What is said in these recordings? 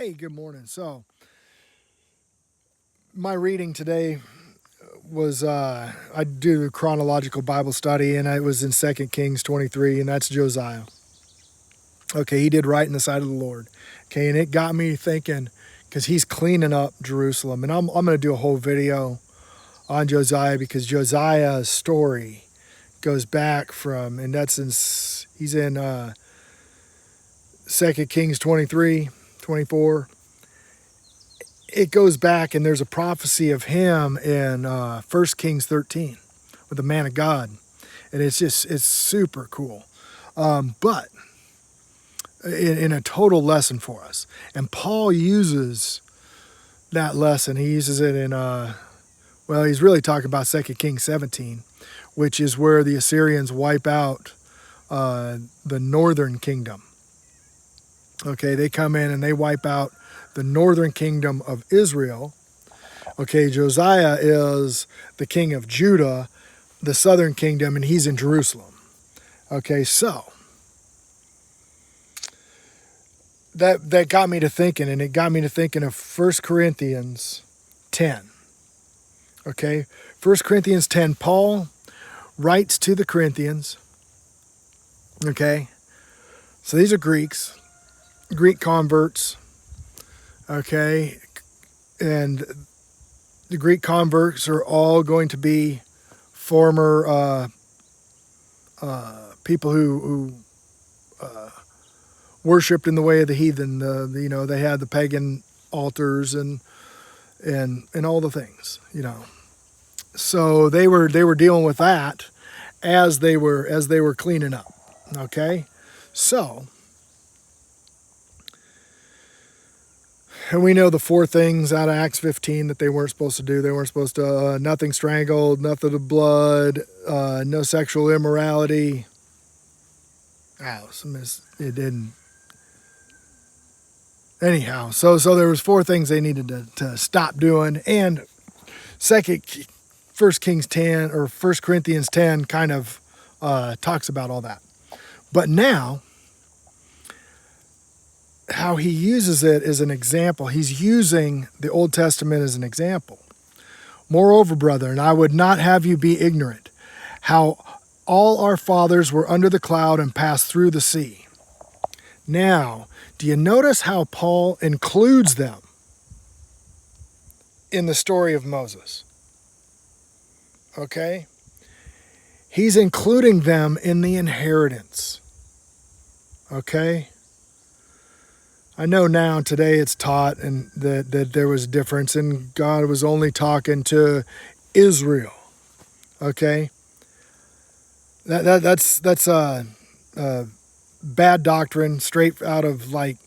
Hey, good morning. So, my reading today was I do a chronological Bible study, and it was in 2 Kings 23, and that's Josiah. Okay, he did right in the sight of the Lord. Okay, and it got me thinking because he's cleaning up Jerusalem, and I'm going to do a whole video on Josiah because Josiah's story goes back from, and he's in 2 Kings 23, 24. It goes back, and there's a prophecy of him in 1 Kings 13 with the man of God. And it's super cool. But in a total lesson for us. And Paul uses that lesson. He uses it in, he's really talking about 2 Kings 17, which is where the Assyrians wipe out the northern kingdom. Okay, they come in and they wipe out the northern kingdom of Israel. Okay, Josiah is the king of Judah, the southern kingdom, and he's in Jerusalem. Okay, so that got me to thinking, and it got me to thinking of 1 Corinthians 10. Okay, 1 Corinthians 10, Paul writes to the Corinthians. Okay, so these are Greek converts. Okay, and the Greek converts are all going to be former people who worshipped in the way of the heathen. They had the pagan altars and all the things. So they were dealing with that as they were cleaning up. Okay, so. And we know the four things out of Acts 15 that they weren't supposed to do. They weren't supposed to, nothing strangled, nothing of blood, no sexual immorality. It didn't. Anyhow, so there was four things they needed to stop doing. And 1 Kings 10 or 1 Corinthians 10 kind of talks about all that. But now, how he uses it as an example. He's using the Old Testament as an example. Moreover, brethren, I would not have you be ignorant, how all our fathers were under the cloud and passed through the sea. Now, do you notice how Paul includes them in the story of Moses? Okay? He's including them in the inheritance. Okay? I know now today it's taught and that there was a difference and God was only talking to Israel. Okay? That's bad doctrine straight out of like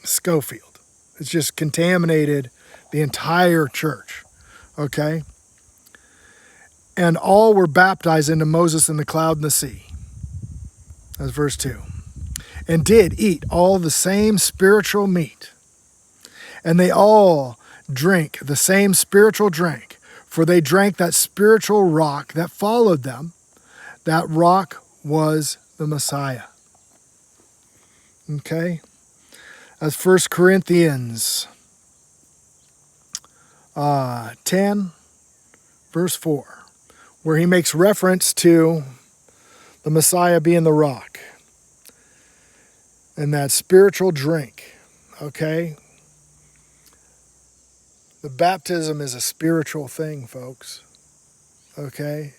Schofield. It's just contaminated the entire church. Okay? And all were baptized into Moses in the cloud and the sea. That's verse 2. And did eat all the same spiritual meat. And they all drink the same spiritual drink, for they drank that spiritual rock that followed them. That rock was the Messiah. Okay? That's 1 Corinthians 10, verse 4, where he makes reference to the Messiah being the rock. And that spiritual drink, okay? The baptism is a spiritual thing, folks, okay?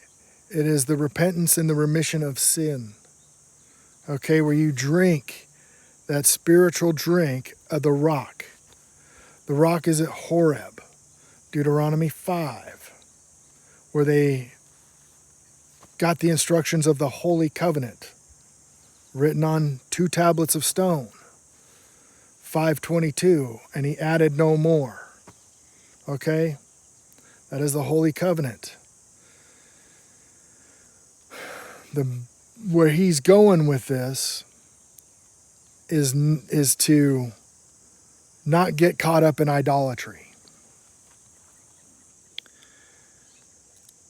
It is the repentance and the remission of sin, okay, where you drink that spiritual drink of the rock. The rock is at Horeb, Deuteronomy 5, where they got the instructions of the Holy Covenant written on 2 tablets of stone, 5:22, and he added no more. Okay? That is the Holy Covenant. Where he's going with this is to not get caught up in idolatry.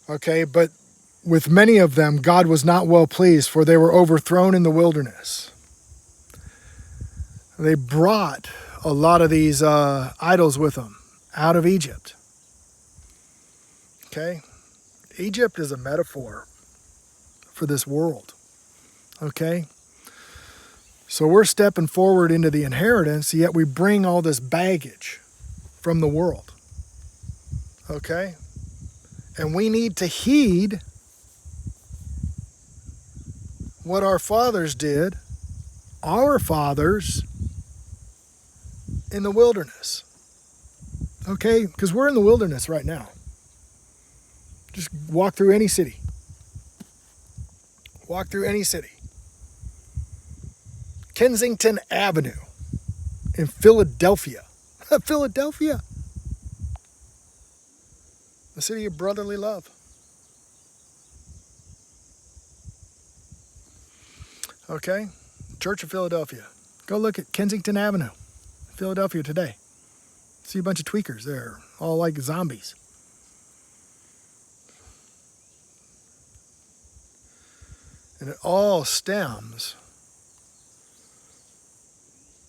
Okay, but with many of them, God was not well pleased, for they were overthrown in the wilderness. They brought a lot of these idols with them out of Egypt. Okay? Egypt is a metaphor for this world. Okay? So we're stepping forward into the inheritance, yet we bring all this baggage from the world. Okay? And we need to heed what our fathers did, our fathers, in the wilderness. Okay? Because we're in the wilderness right now. Just walk through any city. Walk through any city. Kensington Avenue in Philadelphia. Philadelphia. The city of brotherly love. Okay? Church of Philadelphia. Go look at Kensington Avenue, Philadelphia today. See a bunch of tweakers there, all like zombies. And it all stems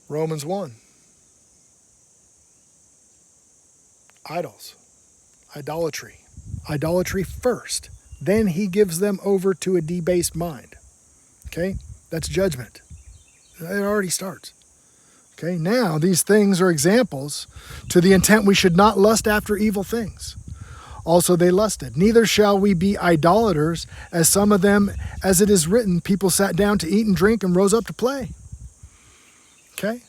Romans 1. Idols. Idolatry. Idolatry first. Then he gives them over to a debased mind. Okay? That's judgment. It already starts. Okay? Now, these things are examples to the intent we should not lust after evil things. Also they lusted. Neither shall we be idolaters, as some of them, as it is written, people sat down to eat and drink and rose up to play. Okay?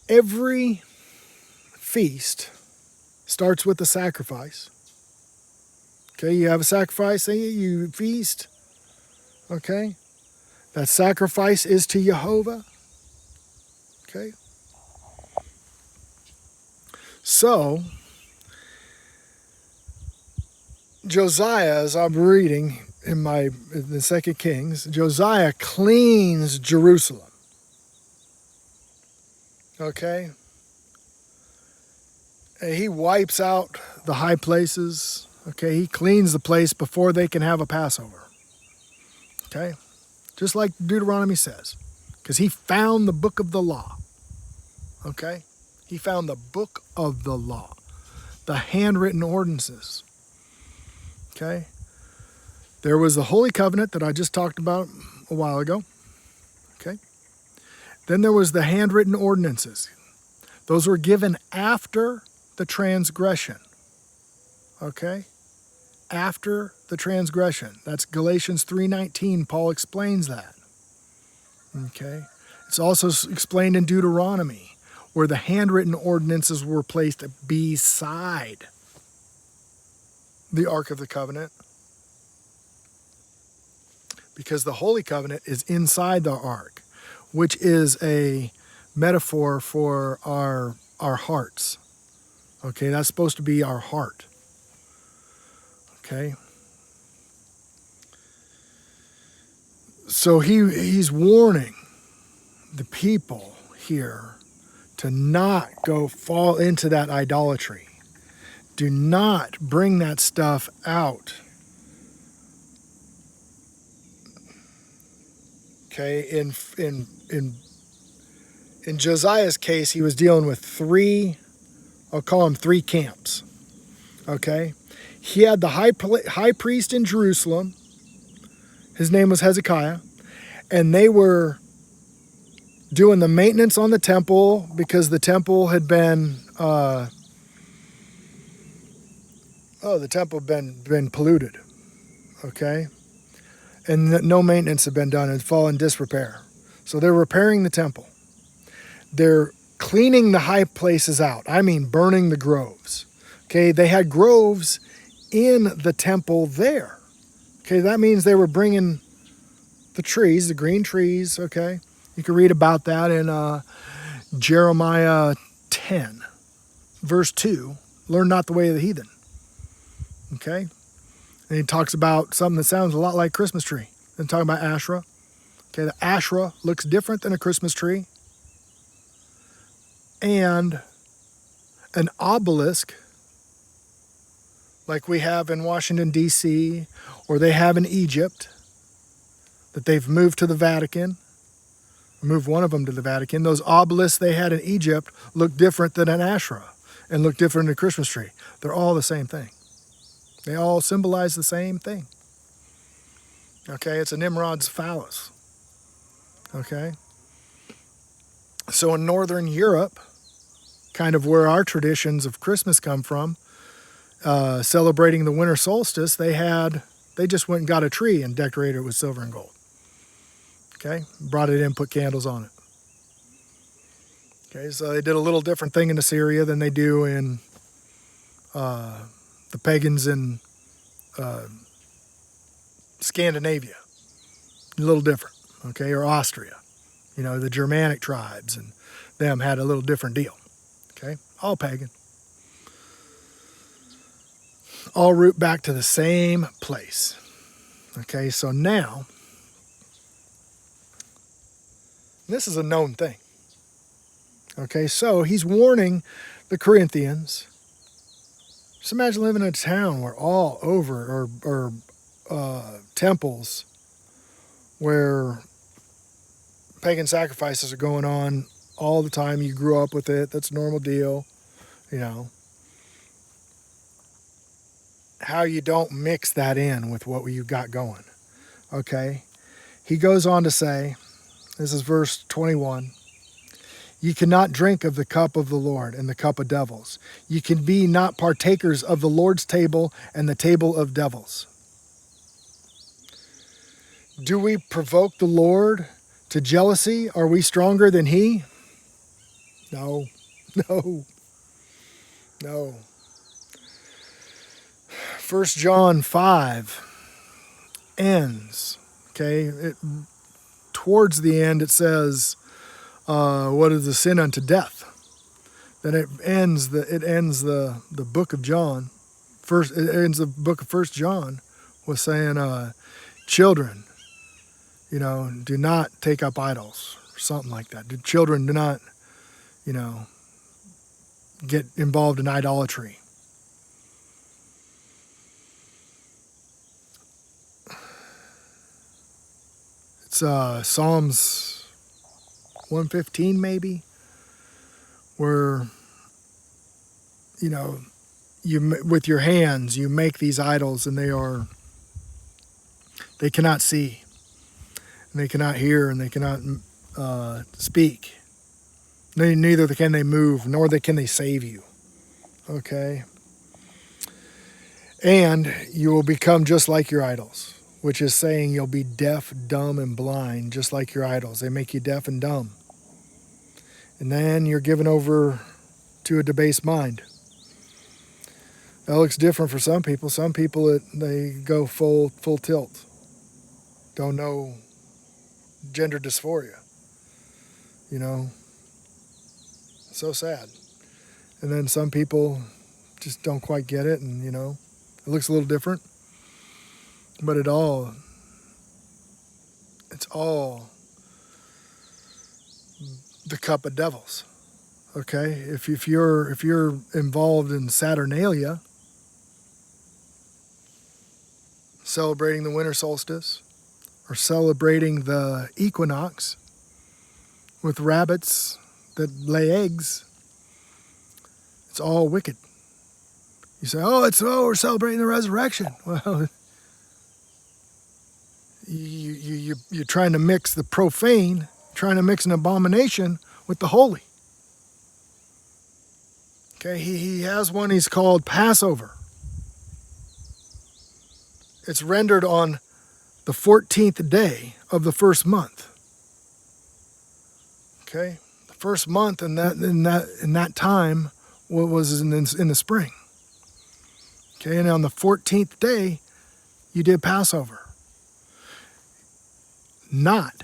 Every feast starts with a sacrifice. Okay, you have a sacrifice, you feast. Okay? That sacrifice is to Jehovah. Okay? So, Josiah, as I'm reading in the 2 Kings, Josiah cleans Jerusalem. Okay? And he wipes out the high places. Okay? He cleans the place before they can have a Passover. Okay? Just like Deuteronomy says. Because he found the book of the law. Okay? He found the book of the law. The handwritten ordinances. Okay? There was the Holy Covenant that I just talked about a while ago. Okay? Then there was the handwritten ordinances. Those were given after the transgression. Okay? After the transgression. That's Galatians 3:19. Paul explains that. Okay? It's also explained in Deuteronomy, where the handwritten ordinances were placed beside the Ark of the Covenant, because the Holy Covenant is inside the Ark, which is a metaphor for our hearts. Okay, that's supposed to be our heart. Okay? So he's warning the people here to not go fall into that idolatry. Do not bring that stuff out. Okay, in Josiah's case, he was dealing with I'll call them three camps. Okay? He had the high priest in Jerusalem. His name was Hezekiah. And they were doing the maintenance on the temple because the temple had been been polluted. Okay? And no maintenance had been done. It had fallen in disrepair. So they're repairing the temple. They're cleaning the high places out. I mean, burning the groves. Okay, they had groves in the temple there. Okay, that means they were bringing the trees, the green trees. Okay, you can read about that in Jeremiah 10, verse 2. Learn not the way of the heathen. Okay, and he talks about something that sounds a lot like Christmas tree. And talking about Asherah. Okay, the Asherah looks different than a Christmas tree. And an obelisk, like we have in Washington, D.C., or they have in Egypt, that they've moved to the Vatican. Move one of them to the Vatican. Those obelisks they had in Egypt look different than an Asherah and look different than a Christmas tree. They're all the same thing. They all symbolize the same thing. Okay, it's a Nimrod's phallus. Okay? So in Northern Europe, kind of where our traditions of Christmas come from, celebrating the winter solstice, they just went and got a tree and decorated it with silver and gold. Okay, brought it in, put candles on it. Okay, so they did a little different thing in Assyria than they do in the pagans in Scandinavia. A little different, okay, or Austria. You know, the Germanic tribes and them had a little different deal. Okay, all pagan. All root back to the same place. Okay, so now, this is a known thing. Okay, so he's warning the Corinthians. Just imagine living in a town where all over are temples where pagan sacrifices are going on all the time. You grew up with it. That's a normal deal, you know. How you don't mix that in with what you got going. Okay? He goes on to say, this is verse 21, "Ye cannot drink of the cup of the Lord and the cup of devils. Ye can be not partakers of the Lord's table and the table of devils." Do we provoke the Lord to jealousy? Are we stronger than he? No, no, no. 1 John 5 ends, okay? Towards the end it says, what is the sin unto death? Then it ends the book of John. It ends the book of 1 John with saying, children, you know, do not take up idols, or something like that. Children do not, you know, get involved in idolatry. It's Psalms 115 maybe, where, you know, you with your hands you make these idols, and they cannot see, and they cannot hear, and they cannot speak. Neither can they move, nor can they save you. Okay? And you will become just like your idols, which is saying you'll be deaf, dumb, and blind, just like your idols. They make you deaf and dumb. And then you're given over to a debased mind. That looks different for some people. Some people, they go full tilt. Don't know gender dysphoria. You know? So sad. And then some people just don't quite get it, and, you know, it looks a little different. But it's all the cup of devils. Okay? If you're involved in Saturnalia, celebrating the winter solstice, or celebrating the equinox with rabbits that lay eggs, it's all wicked. You say, we're celebrating the resurrection. Well, you're trying to mix the profane, trying to mix an abomination with the holy. Okay, he has one he's called Passover. It's rendered on the 14th day of the first month. Okay, the first month in that time was in the spring. Okay, and on the 14th day, you did Passover. Not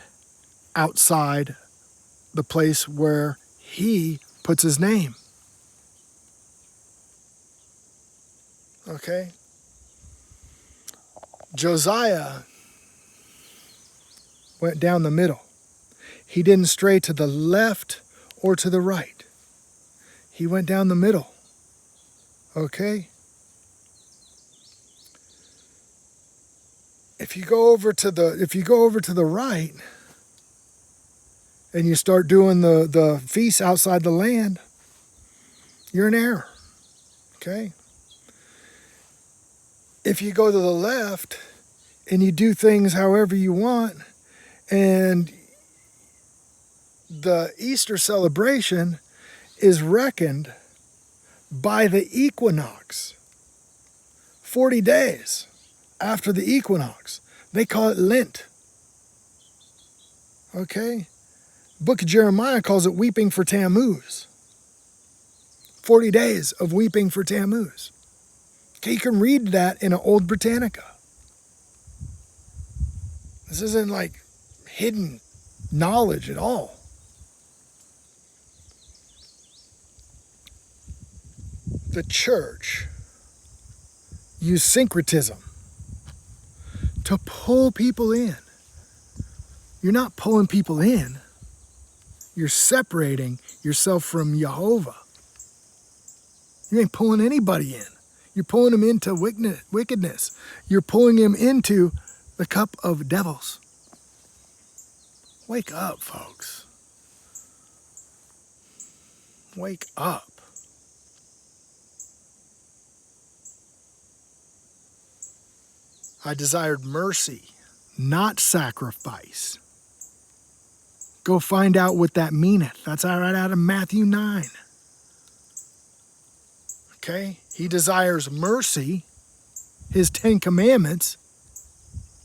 outside the place where he puts his name. Okay? Josiah went down the middle. He didn't stray to the left or to the right. He went down the middle. Okay? If you go over to the right, and you start doing the feasts outside the land, you're in error. Okay? If you go to the left and you do things however you want, and the Easter celebration is reckoned by the equinox, 40 days after the equinox. They call it Lent. Okay? Book of Jeremiah calls it weeping for Tammuz. 40 days of weeping for Tammuz. Okay, you can read that in an Old Britannica. This isn't like hidden knowledge at all. The church used syncretism to pull people in. You're not pulling people in. You're separating yourself from Jehovah. You ain't pulling anybody in. You're pulling them into wickedness. You're pulling them into the cup of devils. Wake up, folks. Wake up. I desired mercy, not sacrifice. Go find out what that meaneth. That's right out of Matthew 9. Okay? He desires mercy, his 10 commandments,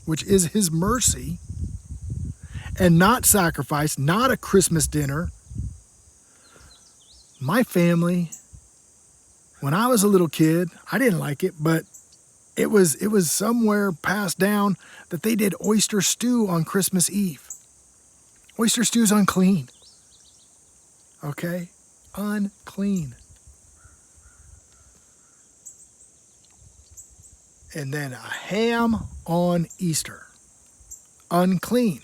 which is his mercy, and not sacrifice, not a Christmas dinner. My family, when I was a little kid, I didn't like it, but it was somewhere passed down that they did oyster stew on Christmas Eve. Oyster stew's unclean. Okay? Unclean. And then a ham on Easter. Unclean.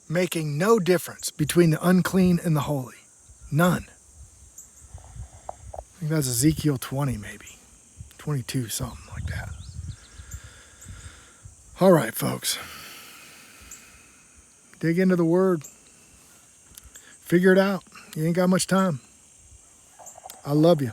Making no difference between the unclean and the holy. None. I think that's Ezekiel 20 maybe. 22, something like that. All right, folks. Dig into the Word. Figure it out. You ain't got much time. I love you.